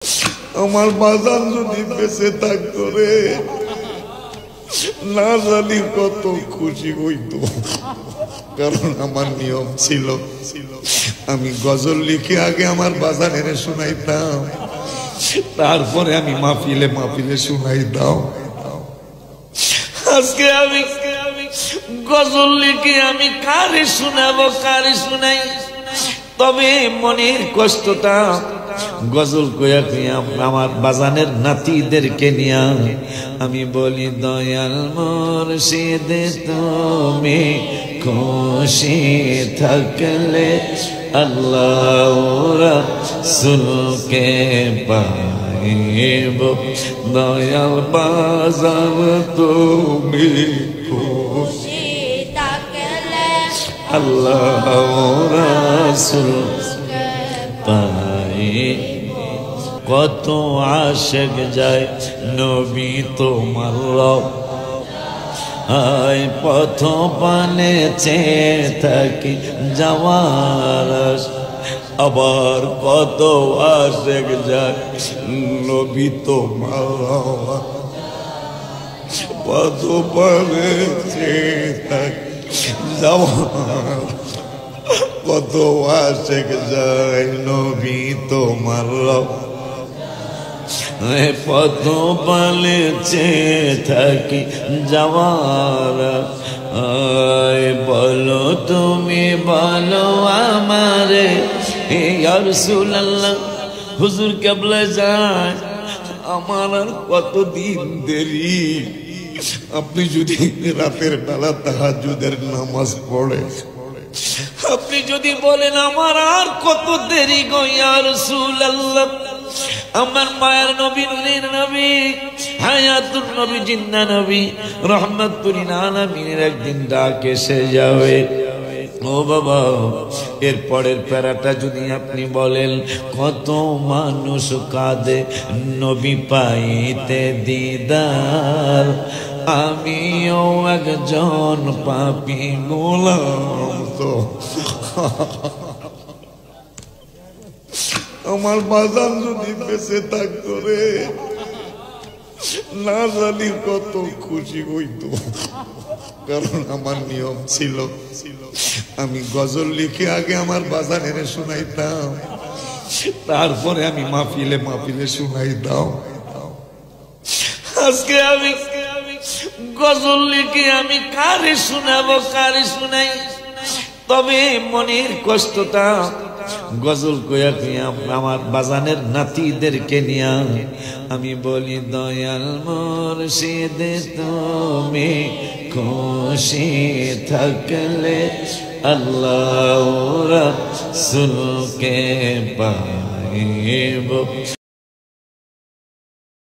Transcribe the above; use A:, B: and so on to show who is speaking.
A: আমার বাজান যদি বেঁচে থাকতো রে, না জানি কত খুশি হইতো। কারণ আমার নিয়ম ছিল আমি গজল লিখে আগে আমার বাজানের শোনাইতাম, তারপরে আমি মাহফিলে শোনাইতাম। আজকে আমি গজল লিখে আমি কারে শোনাবো, কারে শোনাই? তবে মনের কষ্টটা গজল কইয়া কইয়া আমার বাজানের নাতিদেরকে নিয়া আমি বলি, দয়াল মুর্শিদ তুমি খুশি থাকলে আল্লাহ রাসূলকে পাইব। দয়াল বাজান তুমি খুশি থাকলে আল্লাহ রাসূলকে পাইব। কত আশিক যায় নবী তোমার রব, আয় পথ পানে চেয়ে থাকি যাওয়ার। আবার কত আশিক যায় নবী তোমার রব, পথ পানে চেয়ে থাকি যাওয়ার। কত আশিক যায় নবী তোমার রব, পথ পানে চেয়ে থাকি যাওয়ার। বলো তুমি বলো আমারে ইয়া রাসূলুল্লাহ, হুজুর কেবলা যায় আমার আর কতদিন দেরি? আপনি যদি রাতের বেলা তাহাজ্জুদের নামাজ পড়ে, আপনি যদি বলেন আমার আর কত দেরি গো ইয়া রাসূলুল্লাহ, আমার মায়ের নবী, নূরের নবী, হায়াতুন নবী, জিন্দা নবী, রহমাতুল লিল আলামিনের একদিন ডাক এসে যাবে। ও বাবা, এর পরের প্যারাটা যদি আপনি বলেন, কত মানুষ কাঁদে নবী পাইতে দিদার, আমিও একজন পাপী গোলাম। তো আমার বাজান যদি বেঁচে থাকতো রে, না জানি কত খুশি হইতো। কারণ আমার নিয়ম ছিল আমি গজল লিখে আগে আমার বাজানের শোনাইতাম, তারপরে আমি মাহফিলে শোনাইতাম। আজকে আমি গজল লিখে আমি কারে শোনাবো, কারে শোনাই? তবে মনের কষ্টটা গজল কইয়া কইয়া আমার বাজানের নাতিদেরকে নিয়া আমি বলি, দয়াল মুর্শিদ তুমি খুশি থাকলে আল্লাহ রাসূলকে পাইব।